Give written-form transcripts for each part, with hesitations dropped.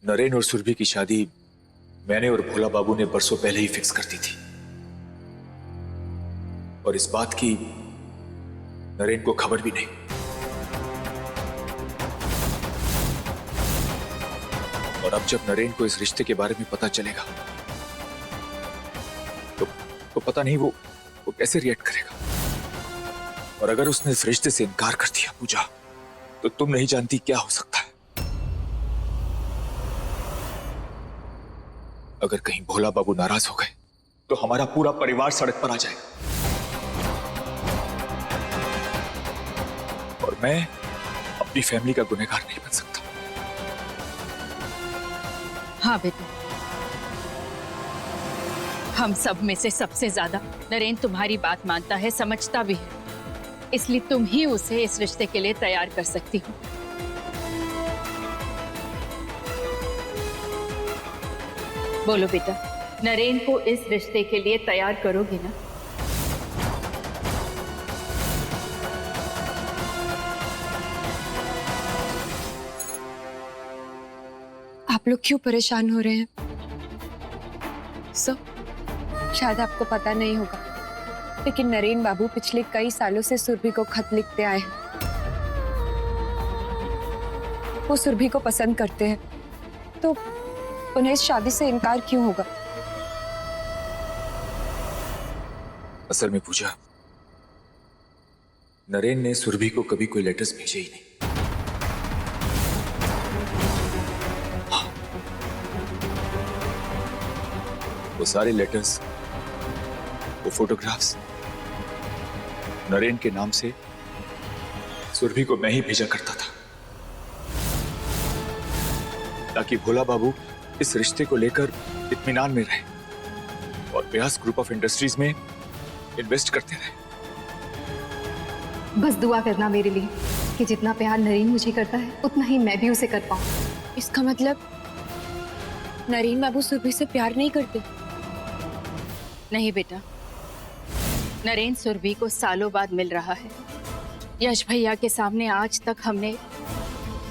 नरेन और सुरभि की शादी मैंने और भोला बाबू ने बरसों पहले ही फिक्स कर दी थी, और इस बात की नरेन को खबर भी नहीं। और अब जब नरेन को इस रिश्ते के बारे में पता चलेगा तो पता नहीं वो कैसे रिएक्ट करेगा। और अगर उसने इस रिश्ते से इनकार कर दिया पूजा, तो तुम नहीं जानती क्या हो सकता है। अगर कहीं भोला बाबू नाराज हो गए तो हमारा पूरा परिवार सड़क पर आ जाएगा, और मैं अपनी फैमिली का गुनहगार नहीं बन सकता। हाँ बेटा, हम सब में से सबसे ज्यादा नरेन तुम्हारी बात मानता है, समझता भी है, इसलिए तुम ही उसे इस रिश्ते के लिए तैयार कर सकती हो। बोलो बेटा, नरेन को इस रिश्ते के लिए तैयार करोगे ना? आप लोग क्यों परेशान हो रहे हैं? शायद आपको पता नहीं होगा, लेकिन नरेन बाबू पिछले कई सालों से सुरभि को खत लिखते आए हैं। वो सुरभि को पसंद करते हैं, तो उन्हें इस शादी से इनकार क्यों होगा? असल में पूजा, नरेन ने सुरभि को कभी कोई लेटर्स भेजे ही नहीं। हाँ, वो सारे लेटर्स, वो फोटोग्राफ्स नरेन के नाम से सुरभि को मैं ही भेजा करता था, ताकि भोला बाबू इस रिश्ते को लेकर इत्मीनान में रहे और व्यास ग्रुप ऑफ इंडस्ट्रीज में इन्वेस्ट करते रहे। बस दुआ करना मेरे लिए कि जितना प्यार नरेन मुझे करता है उतना ही मैं भी उसे कर पाऊं। इसका मतलब नरेन बाबू सुरभि से प्यार नहीं करते? नहीं बेटा, नरेन सुरभि को सालों बाद मिल रहा है। यश भैया के सामने आज तक हमने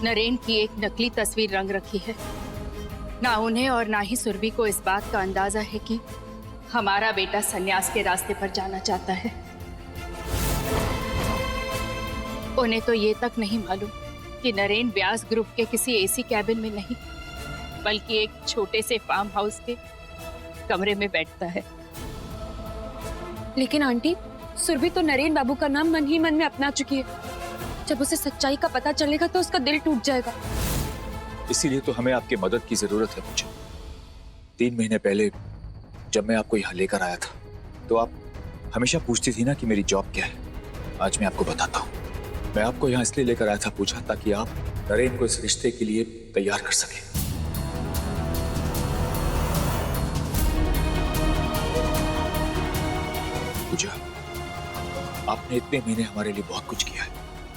नरेन की एक नकली तस्वीर रंग रखी है। ना उन्हें और ना ही सुरभि को इस बात का अंदाजा है कि हमारा बेटा सन्यास के रास्ते पर जाना चाहता है। उन्हें तो ये तक नहीं मालूम कि नरेन व्यास ग्रुप के किसी एसी कैबिन में नहीं, बल्कि एक छोटे से फार्म हाउस के कमरे में बैठता है। लेकिन आंटी, सुरभि तो नरेन बाबू का नाम मन ही मन में अपना चुकी है। जब उसे सच्चाई का पता चलेगा तो उसका दिल टूट जाएगा। इसीलिए तो हमें आपकी मदद की जरूरत है मुझे। 3 महीने पहले जब मैं आपको यहाँ लेकर आया था, तो आप हमेशा पूछती थी ना कि मेरी जॉब क्या है। आज मैं आपको बताता हूँ। मैं आपको यहाँ इसलिए लेकर आया था पूछा, ताकि आप नरेन को इस रिश्ते के लिए तैयार कर सके। पूजा, आपने इतने महीने हमारे लिए बहुत कुछ किया है,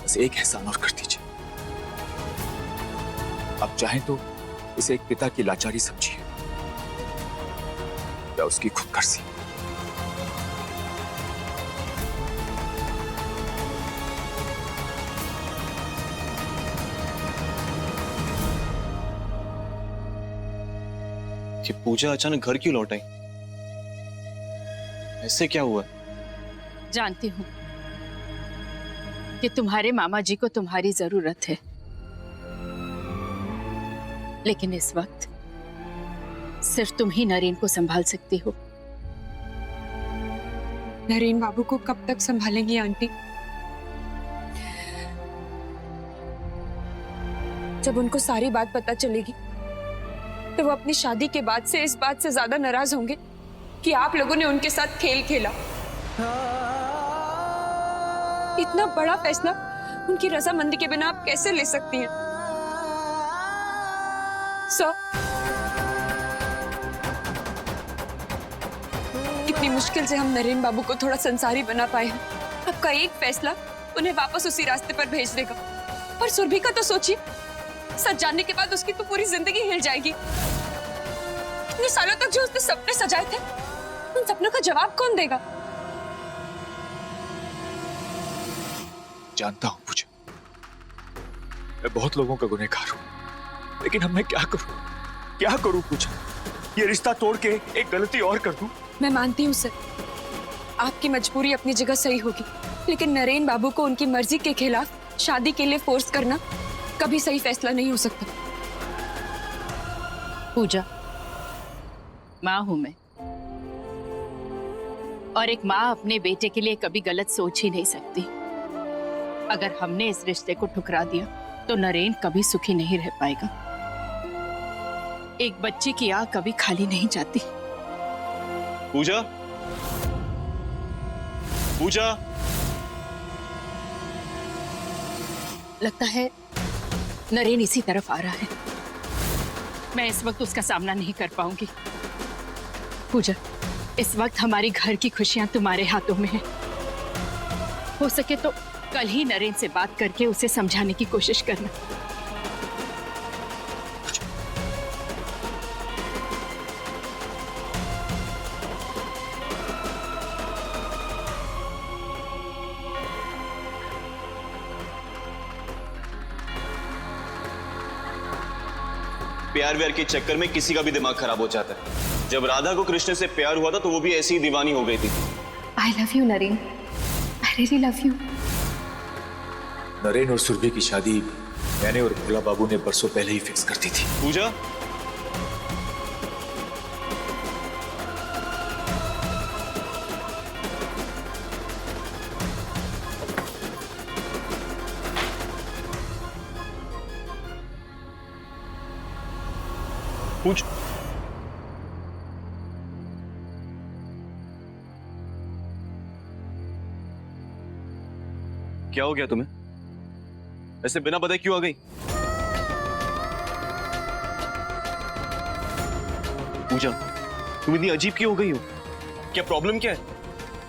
बस एक एहसान और कर दीजिए। आप चाहें तो इसे एक पिता की लाचारी समझिए या उसकी खुदगर्जी। कि पूजा अचानक घर क्यों लौट आई? ऐसे क्या हुआ? जानती हूँ कि तुम्हारे मामा जी को तुम्हारी जरूरत है, लेकिन इस वक्त सिर्फ तुम ही नरेन को संभाल सकती हो। नरेन बाबू को कब तक संभालेंगी आंटी? जब उनको सारी बात पता चलेगी तो वो अपनी शादी के बाद से इस बात से ज्यादा नाराज होंगे कि आप लोगों ने उनके साथ खेल खेला। इतना बड़ा फैसला उनकी रजामंदी के बिना आप कैसे ले सकती हैं? सर, कितनी मुश्किल से हम नरेन बाबू को थोड़ा संसारी बना पाए हैं। आपका एक फैसला उन्हें वापस उसी रास्ते पर भेज देगा। पर सुरभि का तो सोचिए, सच जानने के बाद उसकी तो पूरी जिंदगी हिल जाएगी। इतने सालों तक जो उसने सपने सजाए थे, उन सपनों का जवाब कौन देगा? जानता हूं पूजा, मैं बहुत लोगों का गुनहगार हूं, लेकिन अब मैं क्या करूं? क्या करूं पूजा? ये रिश्ता तोड़ के एक गलती और कर दूं? मैं मानती हूँ सर, आपकी मजबूरी अपनी जगह सही होगी, लेकिन नरेन बाबू को उनकी मर्जी के खिलाफ शादी के लिए फोर्स करना कभी सही फैसला नहीं हो सकता। पूजा, माँ हूं मैं, और एक माँ अपने बेटे के लिए कभी गलत सोच ही नहीं सकती। अगर हमने इस रिश्ते को ठुकरा दिया तो नरेन कभी सुखी नहीं रह पाएगा। एक बच्चे की आंख कभी खाली नहीं जाती। पूजा, पूजा, लगता है नरेन इसी तरफ आ रहा है। मैं इस वक्त उसका सामना नहीं कर पाऊंगी। पूजा, इस वक्त हमारी घर की खुशियां तुम्हारे हाथों में हैं। हो सके तो कल ही नरेन से बात करके उसे समझाने की कोशिश करना। प्यार व्यार के चक्कर में किसी का भी दिमाग खराब हो जाता है। जब राधा को कृष्ण से प्यार हुआ था तो वो भी ऐसी ही दीवानी हो गई थी। I love you Naren, I really love you. Naren और सुरभि की शादी मैंने और भोला बाबू ने बरसों पहले ही फिक्स कर दी थी। पूजा, पूछ, क्या हो गया तुम्हें? ऐसे बिना बताए क्यों आ गई? पूजा, तुम इतनी अजीब क्यों हो गई हो? क्या प्रॉब्लम क्या है?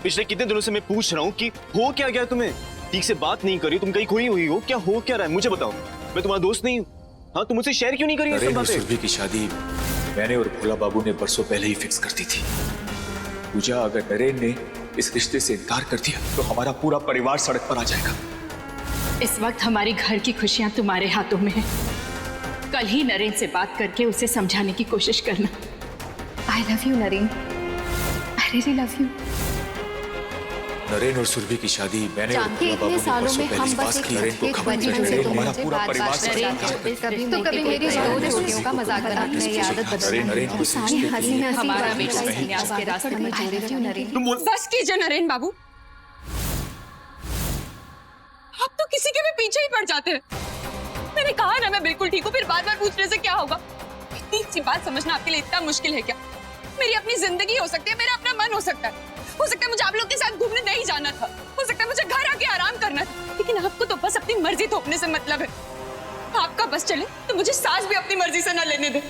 पिछले कितने दिनों से मैं पूछ रहा हूँ कि हो क्या गया तुम्हें? ठीक से बात नहीं करी, तुम कहीं खोई हुई हो, क्या हो क्या रहा है? मुझे बताओ, मैं तुम्हारा दोस्त नहीं हूँ। हाँ, तुम मुझसे शेयर क्यों नहीं करी ये सब नरेन और बातें? सुरभि की शादी मैंने और भोला बाबू ने बरसों पहले ही फिक्स कर दी थी। पूजा, अगर नरेन ने इस रिश्ते से इनकार कर दिया तो हमारा पूरा परिवार सड़क पर आ जाएगा। इस वक्त हमारी घर की खुशियां तुम्हारे हाथों में हैं। कल ही नरेन से बात करके उसे समझाने की कोशिश करना। I love you Naren, I really love you. Naren और सुरभि की शादी मैंने और जानते भोला इतने बाबू ने सालों बरसों में पहले हम इस बस बात एक की। नरेन को खबर बनी नहीं हुई चली, तो हमारा मुझे पूरा बार परिवार बार सड़क नरेन पर आ को जाएगा। तो कभी मेरी दो जोड़ियों का मजाक बनाना, मेरी आदत बदलना, नरेन को सारी हंसी में हंसी हमारा बात बेटा बताई। संन्यास के रास्ते में आई लव यू नरेन। तुम बोल, बस कीजिए नरेन बाबू, आप तो किसी के भी पीछे ही पड़ जाते हैं। मैंने कहा ना मैं बिल्कुल ठीक हूँ, फिर बार बार पूछने से क्या होगा? इतनी सी बात समझना आपके लिए इतना मुश्किल है क्या? मेरी अपनी जिंदगी हो सकती है, मेरा अपना मन हो सकता है मुझे आप लोग के साथ घूमने नहीं जाना था, हो सकता है मुझे घर आके आराम करना था, लेकिन आपको तो बस अपनी मर्जी थोपने से मतलब है। आपका बस चले तो मुझे सांस भी अपनी मर्जी से ना लेने दे।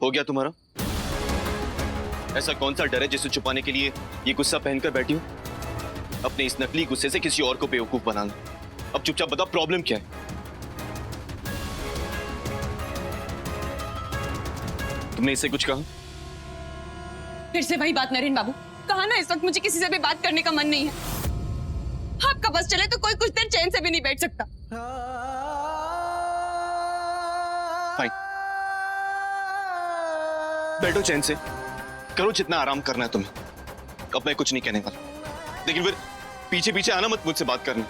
हो गया तुम्हारा? ऐसा कौन सा डर है जिसे छुपाने के लिए ये गुस्सा पहनकर बैठी हो? अपने इस नकली गुस्से से किसी और को बेवकूफ बनाना। अब चुपचाप बताओ, प्रॉब्लम क्या है? तुमने इससे कुछ कहा? फिर से वही बात नरेन बाबू, कहा ना इस वक्त मुझे किसी से भी बात करने का मन नहीं है। आपका बस चले तो कोई कुछ देर चैन से भी नहीं बैठ सकता। फाइन, बैठो चैन से, करो जितना आराम करना है तुम्हें। अब मैं कुछ नहीं कहने वाला, लेकिन फिर पीछे पीछे आना मत मुझसे बात करना।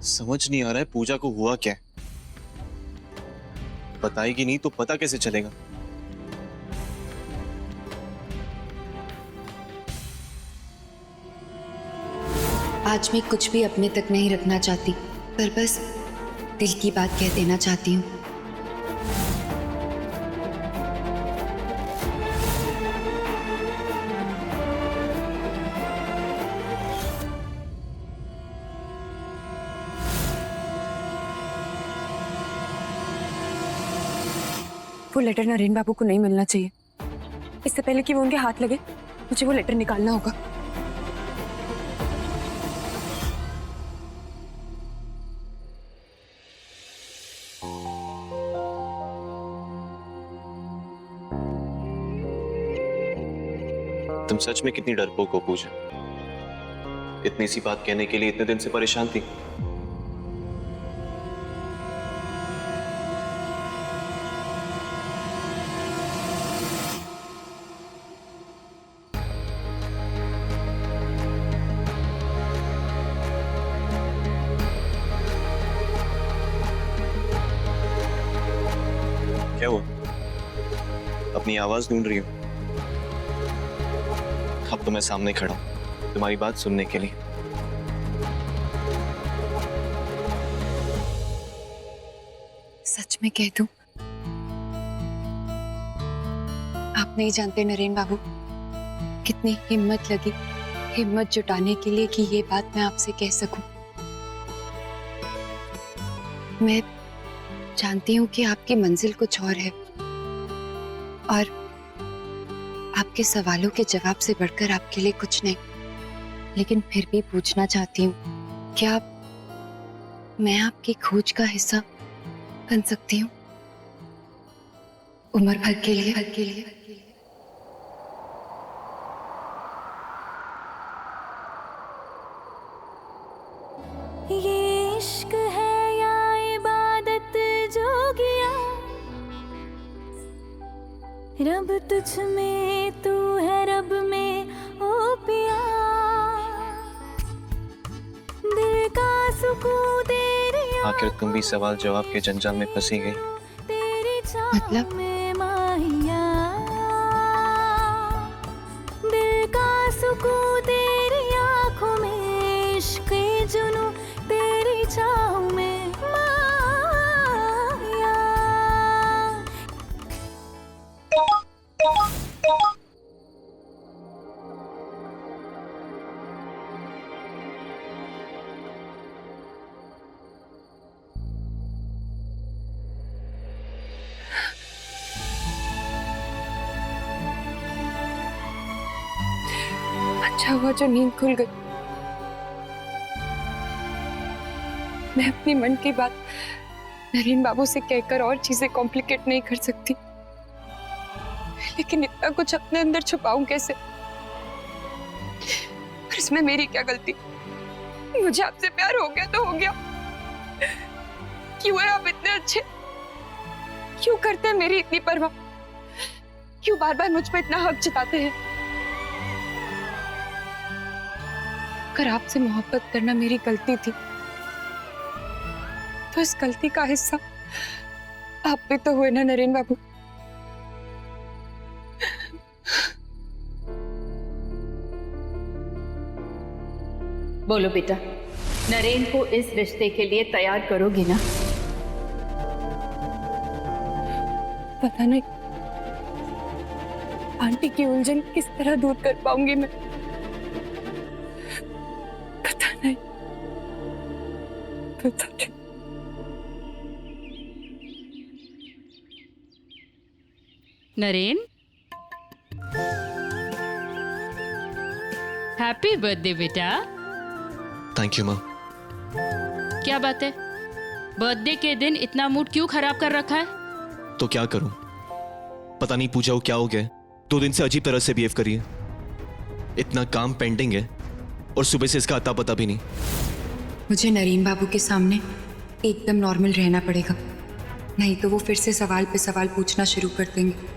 समझ नहीं आ रहा है पूजा को हुआ क्या है। बताएगी नहीं तो पता कैसे चलेगा? आज मैं कुछ भी अपने तक नहीं रखना चाहती, पर बस दिल की बात कह देना चाहती हूँ। वो लेटर नरेन बाबू को नहीं मिलना चाहिए। इससे पहले कि वो उनके हाथ लगे, मुझे वो लेटर निकालना होगा। तुम सच में कितनी डरपोक हो पूजा। इतनी सी बात कहने के लिए इतने दिन से परेशान थी। क्या हुआ? अपनी आवाज ढूंढ रही हो? अब तो मैं सामने खड़ा हूं तुम्हारी बात सुनने के लिए। सच में कह दूं, आप नहीं जानते नरेन बाबू, कितनी हिम्मत लगी हिम्मत जुटाने के लिए कि ये बात मैं आपसे कह सकूं। मैं जानती हूं कि आपकी मंजिल कुछ और है और आपके सवालों के जवाब से बढ़कर आपके लिए कुछ नहीं, लेकिन फिर भी पूछना चाहती हूँ, क्या मैं आपकी खोज का हिस्सा बन सकती हूँ उम्र भर के लिए? ये इश्क है या इबादत जोगिया, रब तुझ में तू है रब में ओ पिया, दिल का सुकून तेरी आखिर तुम भी सवाल जवाब के जंजाल में फंसी गई। तेरी चाह मतलब? में माहिया, दिल का सुकून तेरी आंखों में, इश्क जुनू तेरी चाह में माहिया। अच्छा हुआ जो नींद खुल गई। मैं अपनी मन की बात नरेन बाबू से कहकर और चीजें कॉम्प्लिकेट नहीं कर सकती, लेकिन इतना कुछ अपने अंदर छुपाऊं कैसे? और इसमें मेरी क्या गलती? मुझे आपसे प्यार हो गया तो हो गया। क्यों है आप इतने अच्छे? क्यों करते हैं मेरी इतनी परवाह? क्यों बार बार मुझ पर इतना हक जताते हैं? अगर आपसे मोहब्बत करना मेरी गलती थी, तो इस गलती का हिस्सा आप भी तो हुए ना नरेन बाबू। बोलो बेटा, नरेन को इस रिश्ते के लिए तैयार करोगी ना? पता नहीं आंटी की उलझन किस तरह दूर कर पाऊंगी मैं, पता नहीं। नरेन, हैप्पी बर्थडे बेटा। थैंक यू माँ। क्या बात है, बर्थडे के दिन इतना मूड क्यों खराब कर रखा है? तो क्या करूं, पता नहीं पूजा को क्या हो गया, 2 दिन से अजीब तरह से बिहेव करी है। इतना काम पेंडिंग है और सुबह से इसका अता पता भी नहीं। मुझे नरेन बाबू के सामने एकदम नॉर्मल रहना पड़ेगा, नहीं तो वो फिर से सवाल पे सवाल पूछना शुरू कर देंगे।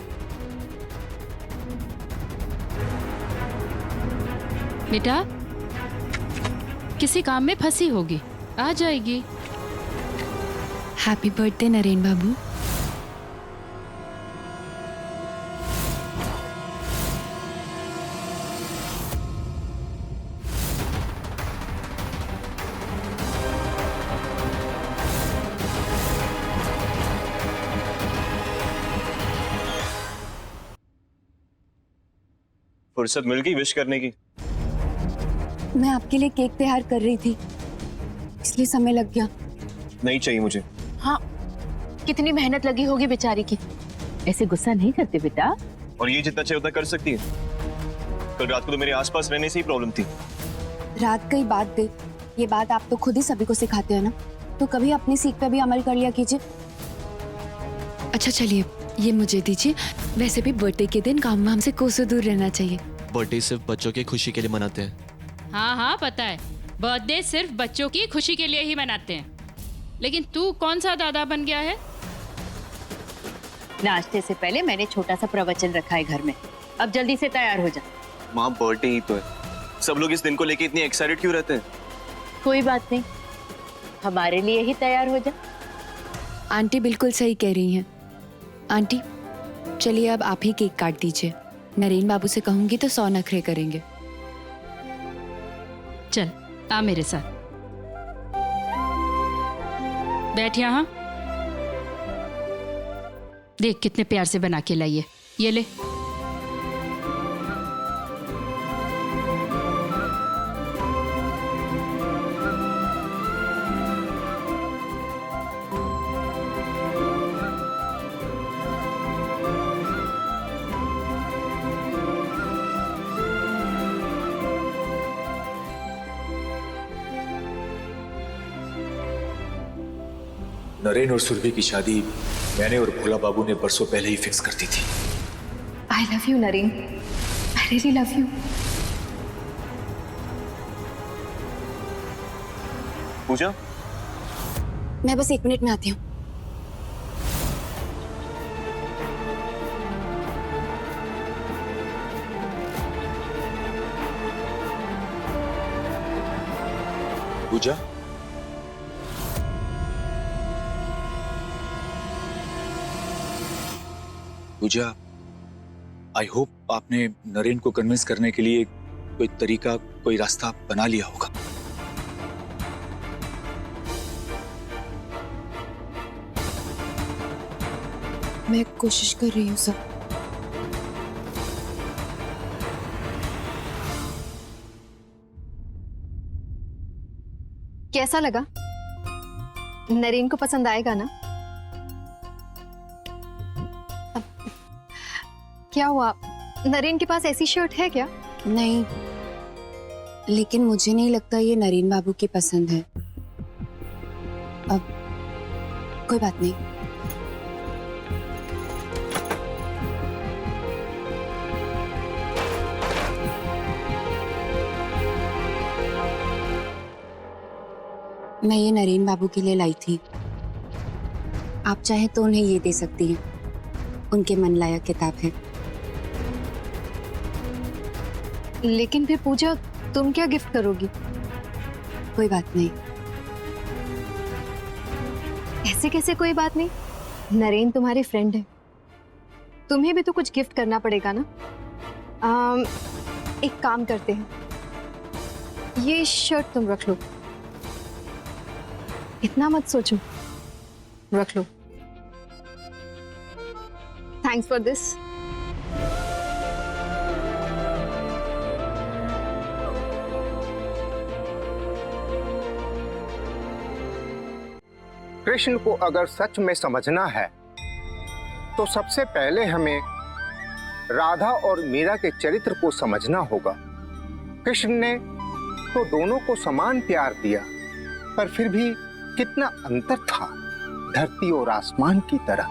बेटा, किसी काम में फंसी होगी, आ जाएगी। हैप्पी बर्थडे नरेन बाबू। फुर्सत मिल गई विश करने की? मैं आपके लिए केक तैयार कर रही थी, इसलिए समय लग गया। नहीं चाहिए मुझे। हाँ, कितनी मेहनत लगी होगी बेचारी की। ऐसे गुस्सा नहीं करते बेटा। और ये जितना चाहिए उतना कर सकती है। कल रात को तो मेरे आसपास रहने से ही प्रॉब्लम थी। रात गई बात गई, ये बात आप तो खुद ही सभी को सिखाते हो ना, तो कभी अपनी सीख पे भी अमल कर लिया कीजिए। अच्छा चलिए, ये मुझे दीजिए। वैसे भी बर्थडे के दिन काम वाम से कोसों दूर रहना चाहिए। बर्थडे सिर्फ बच्चों की खुशी के लिए मनाते हैं। हाँ हाँ पता है, बर्थडे सिर्फ बच्चों की खुशी के लिए ही मनाते हैं। लेकिन तू कौन सा दादा बन गया है? नाश्ते से पहले मैंने छोटा सा प्रवचन रखा है घर में, अब जल्दी से तैयार हो जा। माँ बर्थडे ही तो है, सब लोग इस दिन को लेके इतने एक्साइटेड क्यों रहते हैं? कोई बात नहीं, हमारे लिए ही तैयार हो जा। आंटी बिल्कुल सही कह रही हैं। आंटी चलिए अब आप ही केक काट दीजिए। नरेन बाबू से कहूंगी तो 100 नखरे करेंगे। चल आ मेरे साथ, बैठ यहाँ। देख कितने प्यार से बना के लाई है, ये ले। नरेन और सुरभि की शादी मैंने और भोला बाबू ने बरसों पहले ही फिक्स कर दी थी। I love you Naren, I really love you. Puja, मैं बस 1 मिनट में आती हूँ। पूजा, पूजा, आई होप आपने नरेन को कन्विंस करने के लिए कोई तरीका, कोई रास्ता बना लिया होगा। मैं कोशिश कर रही हूँ सर। कैसा लगा? नरेन को पसंद आएगा ना? क्या हुआ, नरेन के पास ऐसी शर्ट है क्या? नहीं, लेकिन मुझे नहीं लगता ये नरेन बाबू की पसंद है। अब कोई बात नहीं। मैं ये नरेन बाबू के लिए लाई थी। आप चाहे तो उन्हें ये दे सकती हैं, उनके मन लायक किताब है। लेकिन फिर पूजा, तुम क्या गिफ्ट करोगी? कोई बात नहीं। ऐसे कैसे कोई बात नहीं? नरेन तुम्हारे फ्रेंड है, तुम्हें भी तो कुछ गिफ्ट करना पड़ेगा ना। एक काम करते हैं, ये शर्ट तुम रख लो, इतना मत सोचो, रख लो। Thanks for this. कृष्ण को अगर सच में समझना है तो सबसे पहले हमें राधा और मीरा के चरित्र को समझना होगा। कृष्ण ने तो दोनों को समान प्यार दिया, पर फिर भी कितना अंतर था, धरती और आसमान की तरह।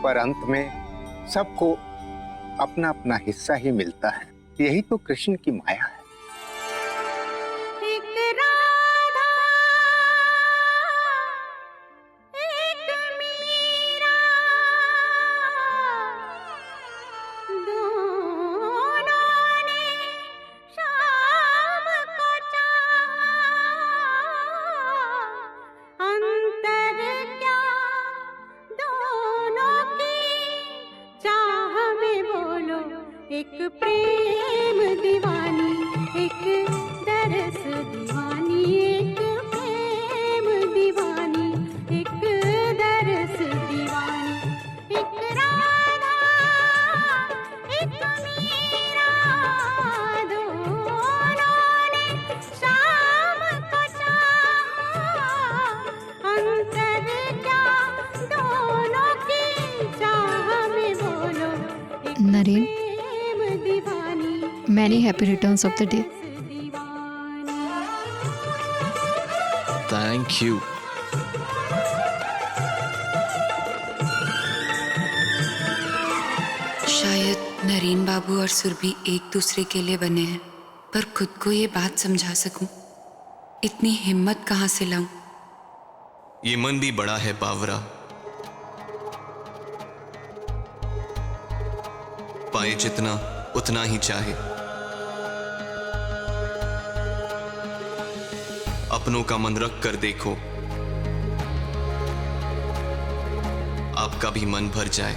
पर अंत में सबको अपना अपना हिस्सा ही मिलता है। यही तो कृष्ण की माया है। एक प्रेम दीवानी many happy returns of the day. Thank you. शायद नरेन बाबू और सुरभि एक दूसरे के लिए बने हैं, पर खुद को ये बात समझा सकूं, इतनी हिम्मत कहां से लाऊं? ये मन भी बड़ा है बावरा, पाए जितना उतना ही चाहे। अपनों का मन रख कर देखो, आपका भी मन भर जाए।